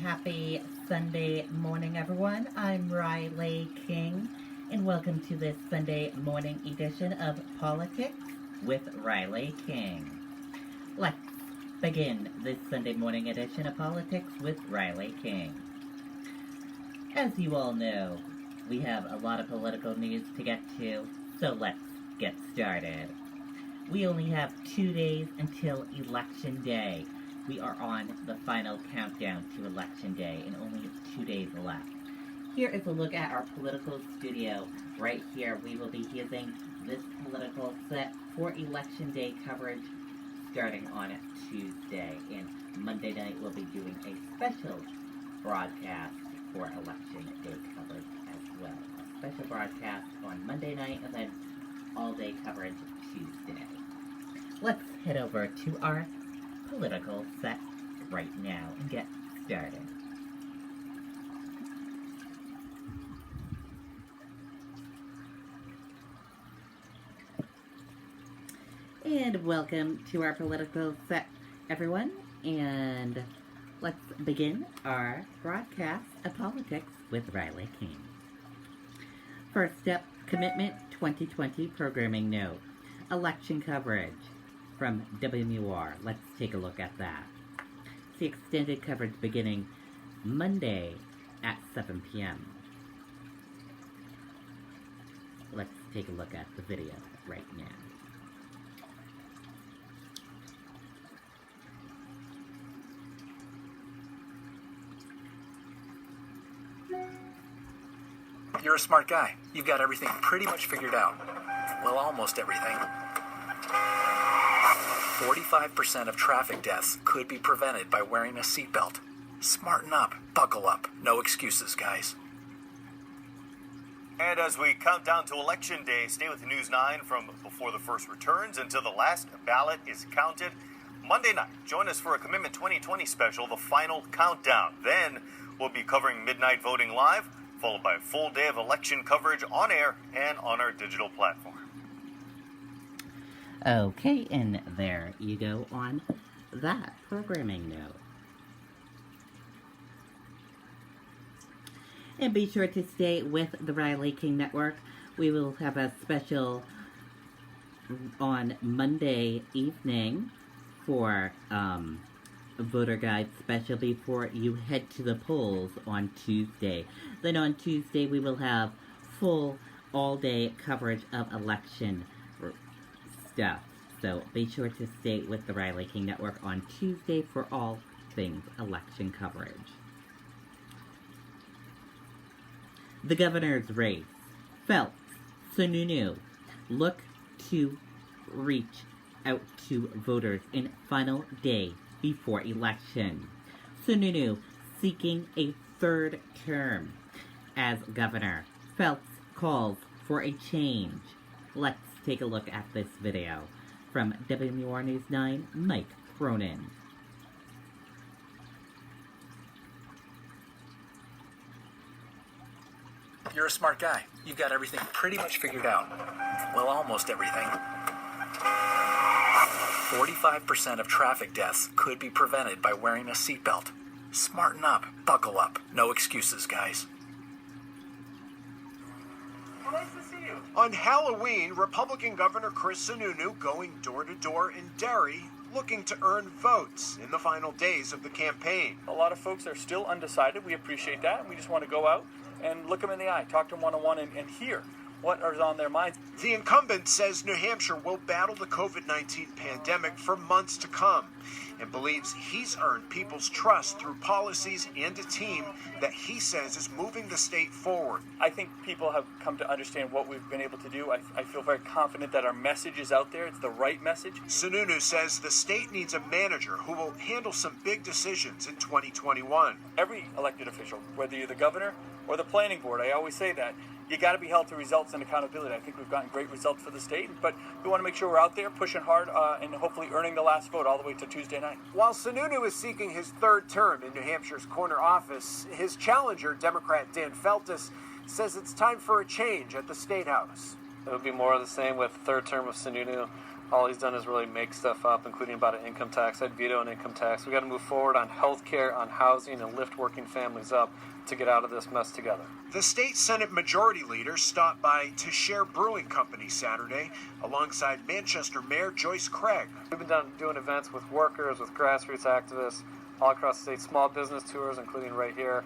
happy Sunday morning, everyone. I'm Riley King, and welcome to this Sunday morning edition of Politics with Riley King. Let's begin this Sunday morning edition of Politics with Riley King. As you all know, we have a lot of political news to get to, so let's get started. We only have 2 days until Election Day. We are on the final countdown to Election Day, and only 2 days left. Here is a look at our political studio. Right here, we will be using this political set for Election Day coverage starting on Tuesday. And Monday night, we'll be doing a special broadcast for Election Day coverage as well. A special broadcast on Monday night, and then all-day coverage Tuesday. Let's head over to our political set right now and get started. And welcome to our political set, everyone. And let's begin our broadcast of Politics with Riley King. First up, Commitment 2020 Programming Note. Election coverage from WMUR. Let's take a look at that. It's the extended coverage beginning Monday at 7 p.m. Let's take a look at the video right now. You're a smart guy. You've got everything pretty much figured out. Well, almost everything. 45% of traffic deaths could be prevented by wearing a seatbelt. Smarten up. Buckle up. No excuses, guys. And as we count down to Election Day, stay with News 9 from before the first returns until the last ballot is counted. Monday night, join us for a Commitment 2020 special, The Final Countdown. Then we'll be covering midnight voting live, followed by a full day of election coverage on air and on our digital platform. Okay, and there you go on that programming note. And be sure to stay with the Riley King Network. We will have a special on Monday evening for a voter guide special before you head to the polls on Tuesday. Then on Tuesday we will have full all-day coverage of election stuff. So be sure to stay with the Riley King Network on Tuesday for all things election coverage. The governor's race. Phelps, Sununu look to reach out to voters in final day before election. Sununu seeking a third term as governor. Phelps calls for a change. Let's take a look at this video from WMUR News 9, Mike Cronin. You're a smart guy. You've got everything pretty much figured out. Well, almost everything. 45% of traffic deaths could be prevented by wearing a seatbelt. Smarten up. Buckle up. No excuses, guys. Nice to see you. On Halloween, Republican Governor Chris Sununu going door-to-door in Derry, looking to earn votes in the final days of the campaign. A lot of folks are still undecided. We appreciate that, and we just want to go out and look them in the eye, talk to them one-on-one, and hear what is on their minds. The incumbent says New Hampshire will battle the COVID-19 pandemic for months to come and believes he's earned people's trust through policies and a team that he says is moving the state forward. I think people have come to understand what we've been able to do. I feel very confident that our message is out there. It's the right message. Sununu says the state needs a manager who will handle some big decisions in 2021. Every elected official, whether you're the governor or the planning board, I always say that, you got to be held to results and accountability. I think we've gotten great results for the state, but we want to make sure we're out there pushing hard and hopefully earning the last vote all the way to Tuesday night. While Sununu is seeking his third term in New Hampshire's corner office, his challenger, Democrat Dan Feltus, says it's time for a change at the State House. It would be more of the same with third term of Sununu. all he's done is really make stuff up, including about an income tax. I'd veto an income tax. We got to move forward on health care, on housing, and lift working families up to get out of this mess together. The state Senate Majority Leader stopped by Tashare Brewing Company Saturday alongside Manchester Mayor Joyce Craig. We've been doing events with workers, with grassroots activists all across the state, small business tours, including right here,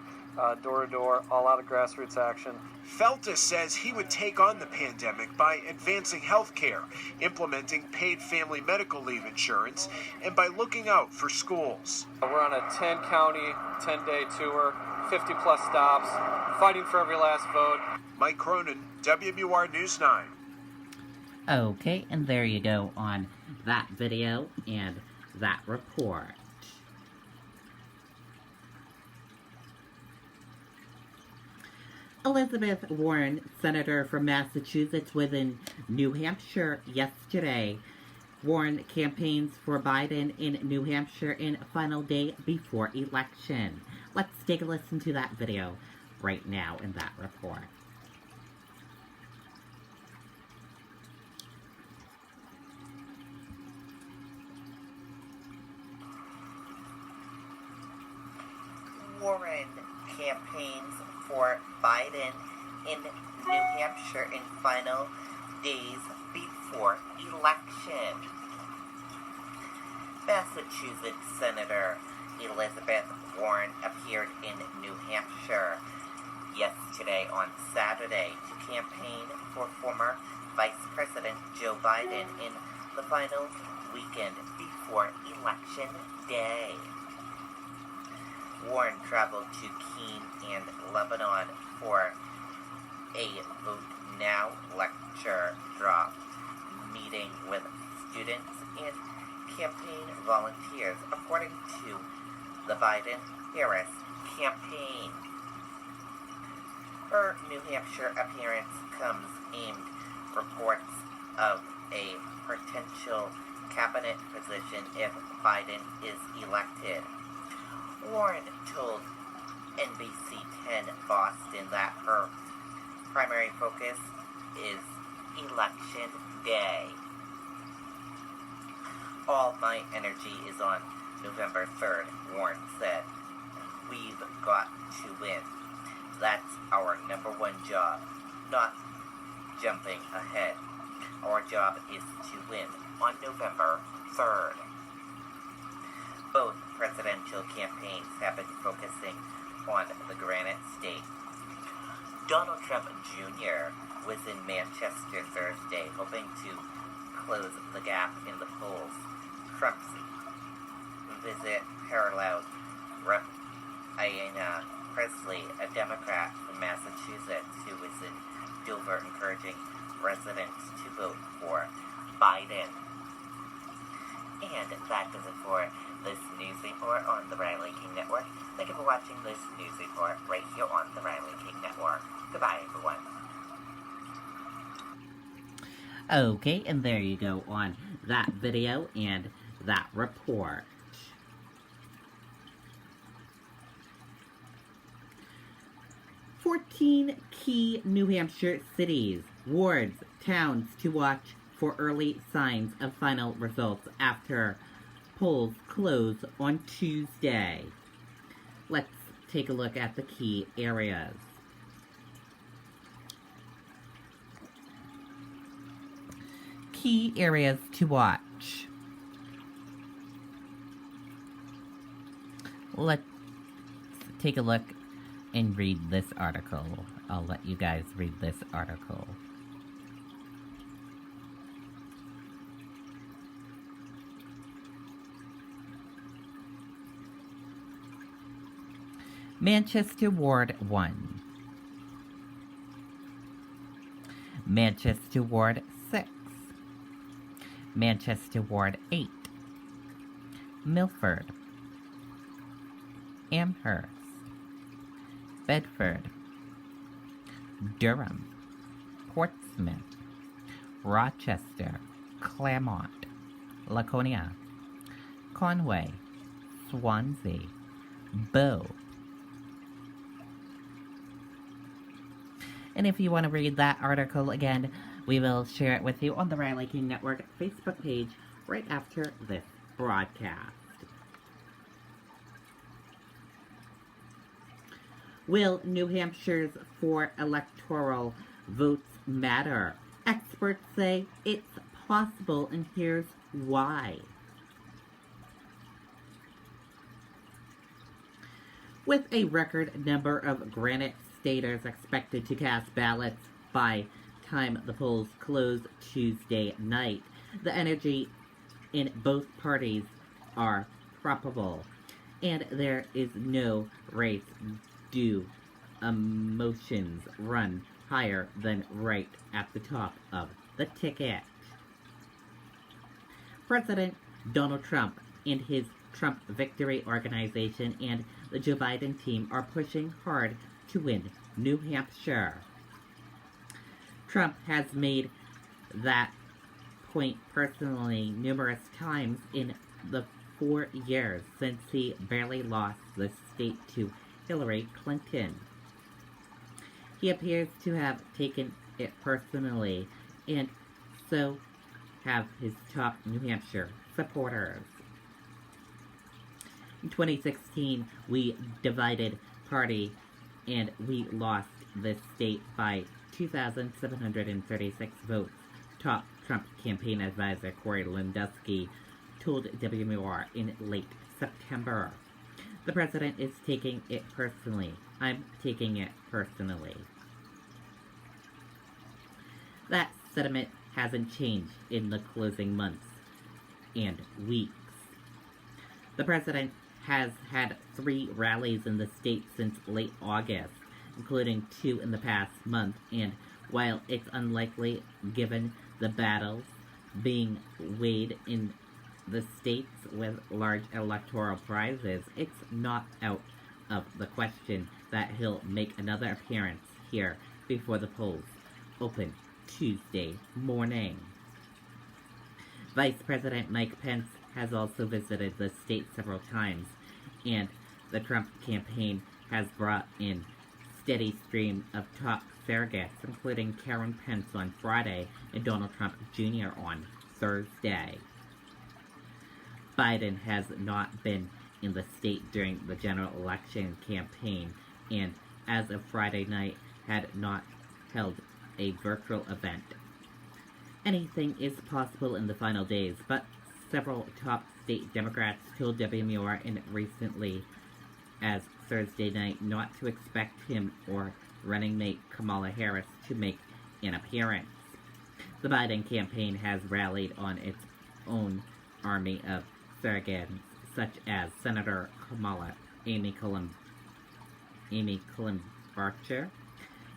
door to door, all out of grassroots action. Feltus says he would take on the pandemic by advancing health care, implementing paid family medical leave insurance, and by looking out for schools. We're on a 10-county, 10-day tour, 50-plus stops, fighting for every last vote. Mike Cronin, WMUR News 9. Okay, and there you go on that video and that report. Elizabeth Warren, senator from Massachusetts, was in New Hampshire yesterday. Warren campaigns for Biden in New Hampshire in final day before election. Let's take a listen to that video right now in that report. Warren campaigns for Biden in New Hampshire in final days before election. Massachusetts Senator Elizabeth Warren appeared in New Hampshire yesterday on Saturday to campaign for former Vice President Joe Biden in the final weekend before Election Day. Warren traveled to Keene and Lebanon for a Vote Now lecture drop, meeting with students and campaign volunteers, according to the Biden-Harris campaign. Her New Hampshire appearance comes amid reports of a potential cabinet position if Biden is elected. Warren told NBC 10 Boston that her primary focus is Election Day. All my energy is on November 3rd, Warren said. We've got to win. That's our number one job, not jumping ahead. Our job is to win on November 3rd. Both presidential campaigns have been focusing on the Granite State. Donald Trump Jr. was in Manchester Thursday, hoping to close the gap in the polls. Trump's visit paralleled Rep. Ayanna Pressley, a Democrat from Massachusetts who was in Dover encouraging residents to vote for Biden. And that does it for this news report on the Riley King Network. Thank you for watching this news report right here on the Riley King Network. Goodbye, everyone. Okay, and there you go on that video and that report. "14 key New Hampshire cities, wards, towns to watch for early signs of final results after polls close on Tuesday." Let's take a look at the key areas. Key areas to watch. Let's take a look and read this article. I'll let you guys read this article. Manchester Ward 1. Manchester Ward 6. Manchester Ward 8. Milford. Amherst. Bedford. Durham. Portsmouth. Rochester. Claremont. Laconia. Conway. Swansea. Bow. And if you want to read that article again, We will share it with you on the Riley King Network Facebook page right after this broadcast. Will New Hampshire's 4 electoral votes matter? Experts say it's possible, and here's why. With a record number of Granite Staters expected to cast ballots by time the polls close Tuesday night, the energy in both parties are probable, and there is no race due emotions run higher than right at the top of the ticket. President Donald Trump and his Trump Victory Organization and the Joe Biden team are pushing hard to win New Hampshire. Trump has made that point personally numerous times in the 4 years since he barely lost the state to Hillary Clinton. He appears to have taken it personally, and so have his top New Hampshire supporters. In 2016, we divided party and we lost the state by 2,736 votes. Top Trump campaign advisor Corey Lewandowski told WMUR in late September. The president is taking it personally. I'm taking it personally. That sentiment hasn't changed in the closing months and weeks. The president has had 3 rallies in the state since late August, including 2 in the past month, and while it's unlikely, given the battles being weighed in the states with large electoral prizes, it's not out of the question that he'll make another appearance here before the polls open Tuesday morning. Vice President Mike Pence has also visited the state several times, and the Trump campaign has brought in steady stream of top surrogates, including Karen Pence on Friday and Donald Trump Jr. on Thursday. Biden has not been in the state during the general election campaign, and as of Friday night had not held a virtual event. Anything is possible in the final days, but several top state Democrats told WMUR in recently as Thursday night not to expect him or running mate Kamala Harris to make an appearance. The Biden campaign has rallied on its own army of surrogates, such as Senator Kamala, Amy Klobuchar,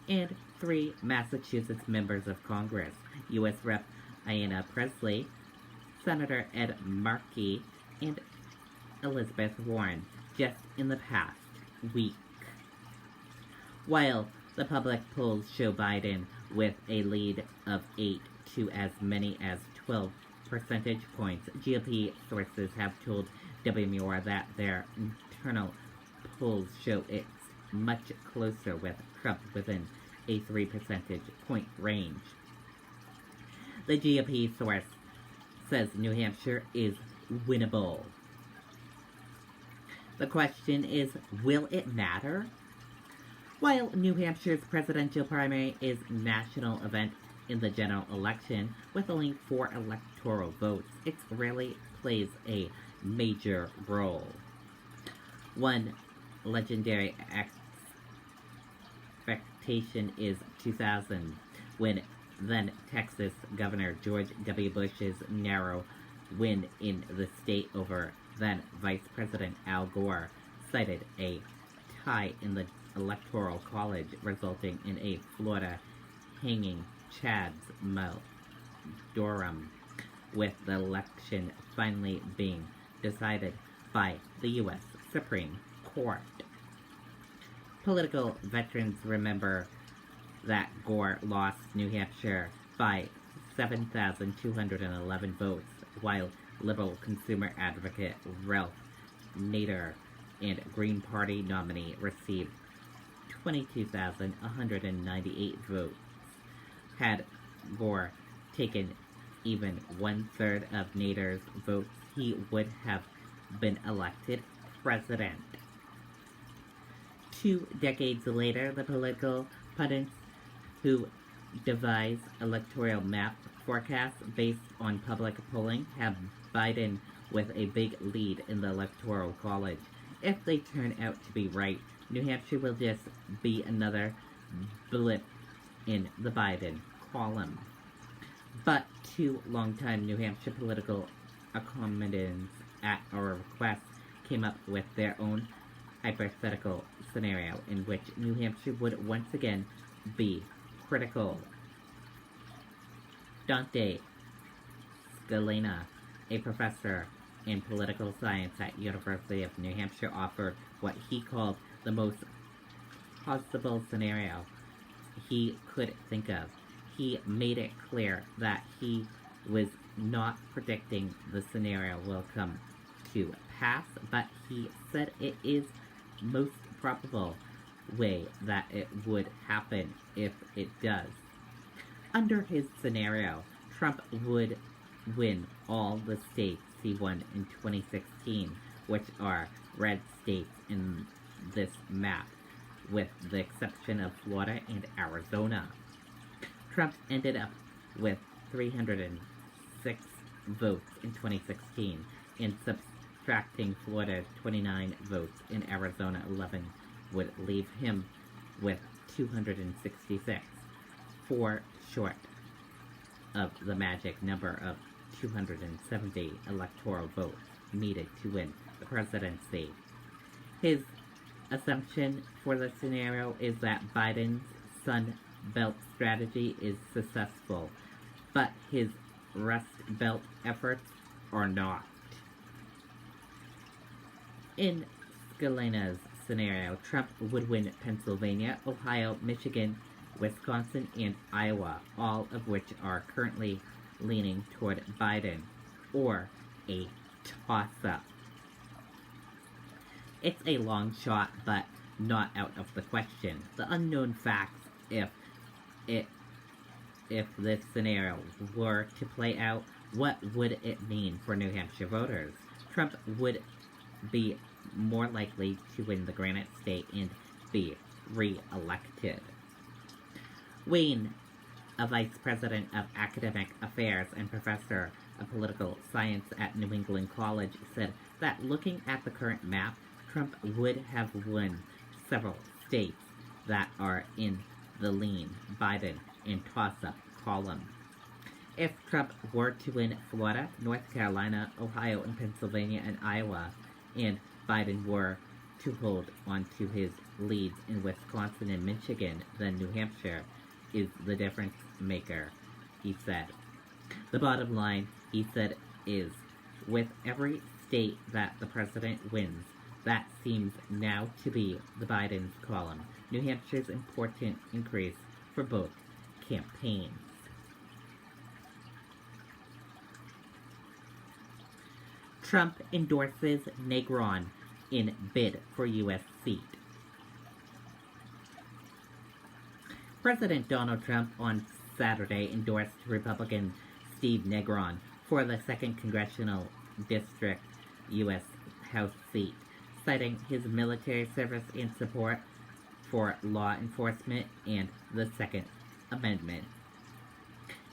and 3 Massachusetts members of Congress, U.S. Rep. Ayanna Pressley, Senator Ed Markey, and Elizabeth Warren, just in the past week. While the public polls show Biden with a lead of 8 to as many as 12 percentage points, GOP sources have told WMUR that their internal polls show it's much closer, with Trump within a 3 percentage point range. The GOP source says New Hampshire is winnable. The question is, will it matter? While New Hampshire's presidential primary is a national event in the general election with only 4 electoral votes, it really plays a major role. One legendary expectation is 2000, when then Texas Governor George W. Bush's narrow win in the state over then Vice President Al Gore cited a tie in the Electoral College, resulting in a Florida hanging Chad's Mount Durham, with the election finally being decided by the U.S. Supreme Court. Political veterans remember that Gore lost New Hampshire by 7,211 votes, while Liberal consumer advocate Ralph Nader and Green Party nominee received 22,198 votes. Had Gore taken even 1/3 of Nader's votes, he would have been elected president. 2 decades later, the political pundits who devise electoral map forecasts based on public polling have Biden with a big lead in the Electoral College. If they turn out to be right, New Hampshire will just be another blip in the Biden column. But 2 longtime New Hampshire political accommodants at our request came up with their own hypothetical scenario in which New Hampshire would once again be critical. Dante Scalena, a professor in political science at University of New Hampshire, offered what he called the most possible scenario he could think of. He made it clear that he was not predicting the scenario will come to pass, but he said it is most probable way that it would happen if it does. Under his scenario, Trump would win all the states he won in 2016, which are red states in this map, with the exception of Florida and Arizona. Trump ended up with 306 votes in 2016, and subtracting Florida's 29 votes and Arizona 11 would leave him with 266, 4 short of the magic number of 270 electoral votes needed to win the presidency. His assumption for the scenario is that Biden's Sun Belt strategy is successful, but his Rust Belt efforts are not. In Scalena's scenario, Trump would win Pennsylvania, Ohio, Michigan, Wisconsin, and Iowa, all of which are currently leaning toward Biden, or a toss-up. It's a long shot, but not out of the question. The unknown facts, if this scenario were to play out, what would it mean for New Hampshire voters? Trump would be more likely to win the Granite State and be re-elected. Wayne, a vice president of academic affairs and professor of political science at New England College, said that looking at the current map, Trump would have won several states that are in the lean Biden and toss-up column. If Trump were to win Florida, North Carolina, Ohio, and Pennsylvania, and Iowa, and Biden were to hold on to his leads in Wisconsin and Michigan, then New Hampshire is the difference maker, he said. The bottom line, he said, is with every state that the president wins, that seems now to be the Biden's column. New Hampshire's important increase for both campaigns. Trump endorses Negron in bid for U.S. seat. President Donald Trump on Saturday endorsed Republican Steve Negron for the 2nd Congressional District U.S. House seat, citing his military service and support for law enforcement and the Second Amendment.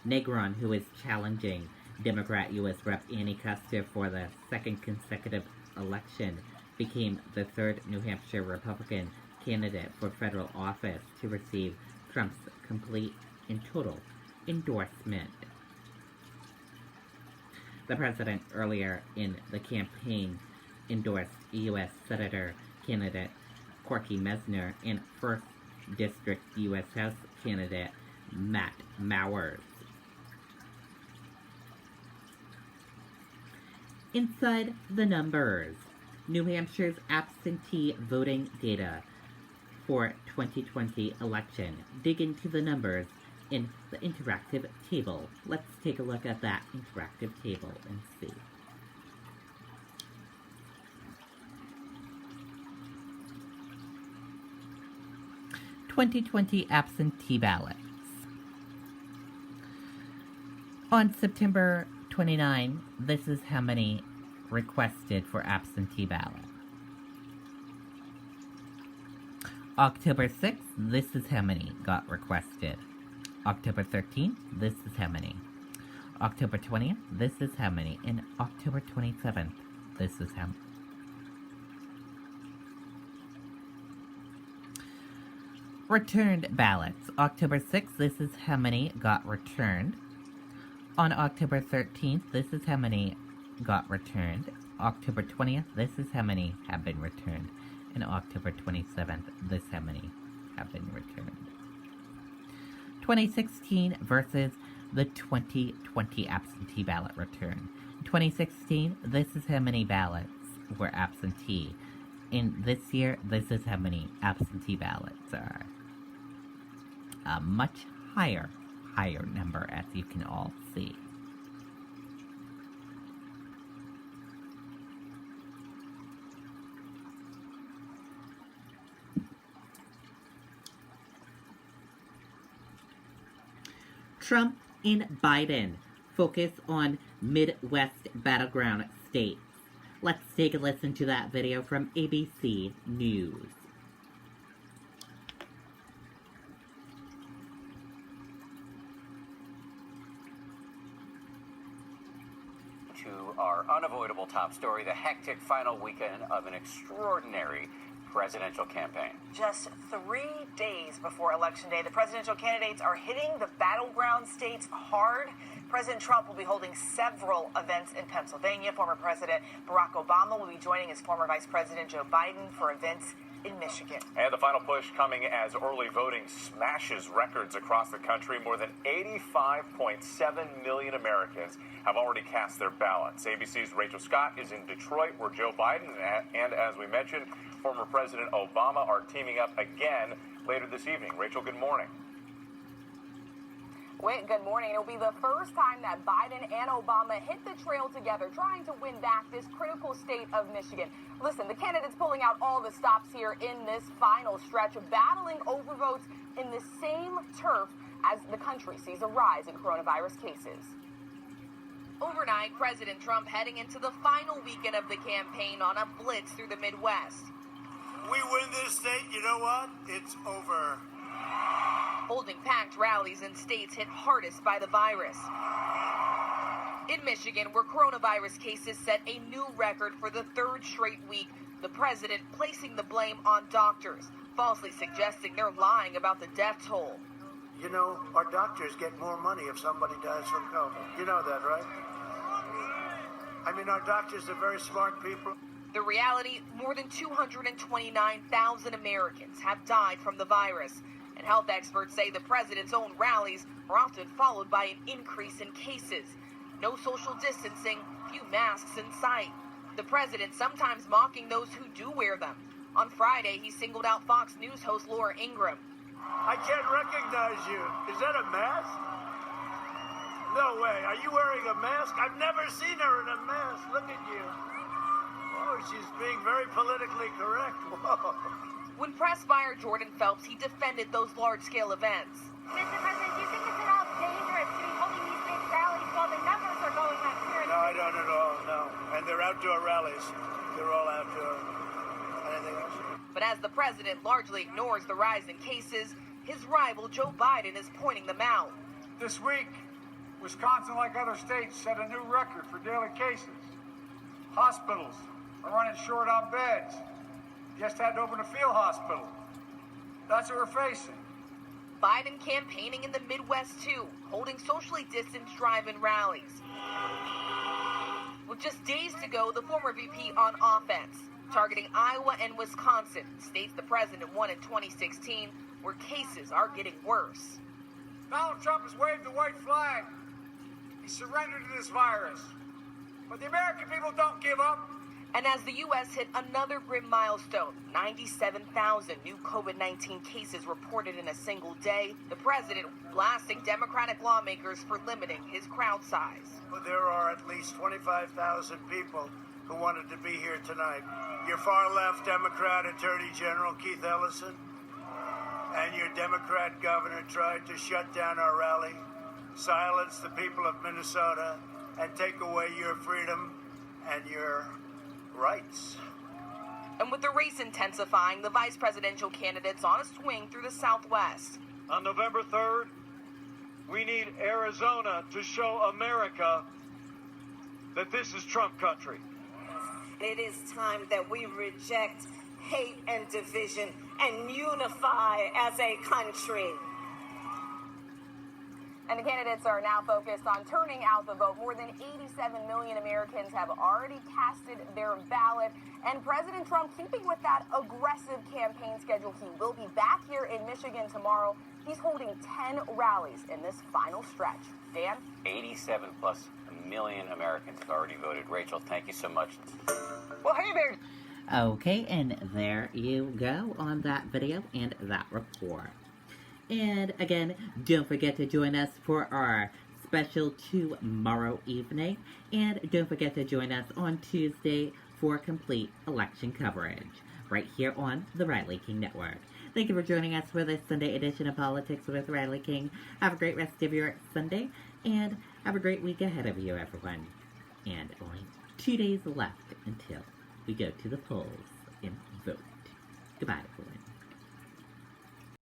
Negron, who is challenging Democrat U.S. Rep. Annie Kuster for the 2nd consecutive election, became the 3rd New Hampshire Republican candidate for federal office to receive Trump's complete and total endorsement. The president earlier in the campaign endorsed U.S. Senator candidate Corky Mesner and 1st District U.S. House candidate Matt Mowers. Inside the numbers, New Hampshire's absentee voting data for 2020 election. Dig into the numbers in the interactive table. Let's take a look at that interactive table and see. (2020) absentee ballots. On September 29, this is how many requested for absentee ballot. October 6th, this is how many got requested. October 13th, this is how many. October 20th, this is how many. And October 27th, this is how many. Returned ballots. October 6th, this is how many got returned. On October 13th, this is how many got returned. October 20th, this is how many have been returned. And October 27th, this how many have been returned. 2016 versus the 2020 absentee ballot return. In 2016, this is how many ballots were absentee. In this year, this is how many absentee ballots are. A much higher number, as you can all see. Trump and Biden focus on Midwest battleground states. Let's take a listen to that video from ABC News. To our unavoidable top story, the hectic final weekend of an extraordinary presidential campaign. Just 3 days before Election Day, the presidential candidates are hitting the battleground states hard. President Trump will be holding several events in Pennsylvania. Former President Barack Obama will be joining his former Vice President Joe Biden for events in Michigan. And the final push coming as early voting smashes records across the country. More than 85.7 million Americans have already cast their ballots. ABC's Rachel Scott is in Detroit, where Joe Biden and, as we mentioned, former President Obama are teaming up again later this evening. Rachel, good morning. Whit, good morning. It'll be the first time that Biden and Obama hit the trail together, trying to win back this critical state of Michigan. Listen, the candidates pulling out all the stops here in this final stretch, battling over votes in the same turf as the country sees a rise in coronavirus cases. Overnight, President Trump heading into the final weekend of the campaign on a blitz through the Midwest. We win this state, you know what? It's over. Holding packed rallies in states hit hardest by the virus. In Michigan, where coronavirus cases set a new record for the third straight week, the president placing the blame on doctors, falsely suggesting they're lying about the death toll. You know, our doctors get more money if somebody dies from COVID. You know that, right? I mean, our doctors are very smart people. The reality, more than 229,000 Americans have died from the virus. And health experts say the president's own rallies are often followed by an increase in cases. No social distancing, few masks in sight. The president sometimes mocking those who do wear them. On Friday, he singled out Fox News host Laura Ingraham. I can't recognize you. Is that a mask? No way. Are you wearing a mask? I've never seen her in a mask. Look at you. Oh, she's being very politically correct. Whoa. When pressed by our Jordan Phelps, he defended those large-scale events. Mr. President, do you think it's at all dangerous to be holding these big rallies while the numbers are going up here? No, I don't at all, no. And they're outdoor rallies. They're all outdoor. Anything else? But as the president largely ignores the rise in cases, his rival Joe Biden is pointing them out. This week, Wisconsin, like other states, set a new record for daily cases. Hospitals are running short on beds. Just had to open a field hospital. That's what we're facing. Biden campaigning in the Midwest, too, holding socially distanced drive-in rallies. With just days to go, the former VP on offense, targeting Iowa and Wisconsin, states the president won in 2016, where cases are getting worse. Donald Trump has waved the white flag. He surrendered to this virus. But the American people don't give up. And as the U.S. hit another grim milestone, 97,000 new COVID-19 cases reported in a single day, the president blasting Democratic lawmakers for limiting his crowd size. There are at least 25,000 people who wanted to be here tonight. Your far-left Democrat Attorney General Keith Ellison and your Democrat governor tried to shut down our rally. silence the people of Minnesota and take away your freedom and your rights. And with the race intensifying, the vice presidential candidate's on a swing through the Southwest. On November 3rd, we need Arizona to show America that this is Trump country. It is time that we reject hate and division and unify as a country. And the candidates are now focused on turning out the vote. More than 87 million Americans have already casted their ballot. And President Trump, keeping with that aggressive campaign schedule, he will be back here in Michigan tomorrow. He's holding 10 rallies in this final stretch. Dan? 87 plus million Americans have already voted. Rachel, thank you so much. Well, hey there. Okay, and there you go on that video and that report. And again, don't forget to join us for our special tomorrow evening. And don't forget to join us on Tuesday for complete election coverage right here on the Riley King Network. Thank you for joining us for this Sunday edition of Politics with Riley King. Have a great rest of your Sunday, and have a great week ahead of you, everyone. And only 2 days left until we go to the polls and vote. Goodbye, everyone.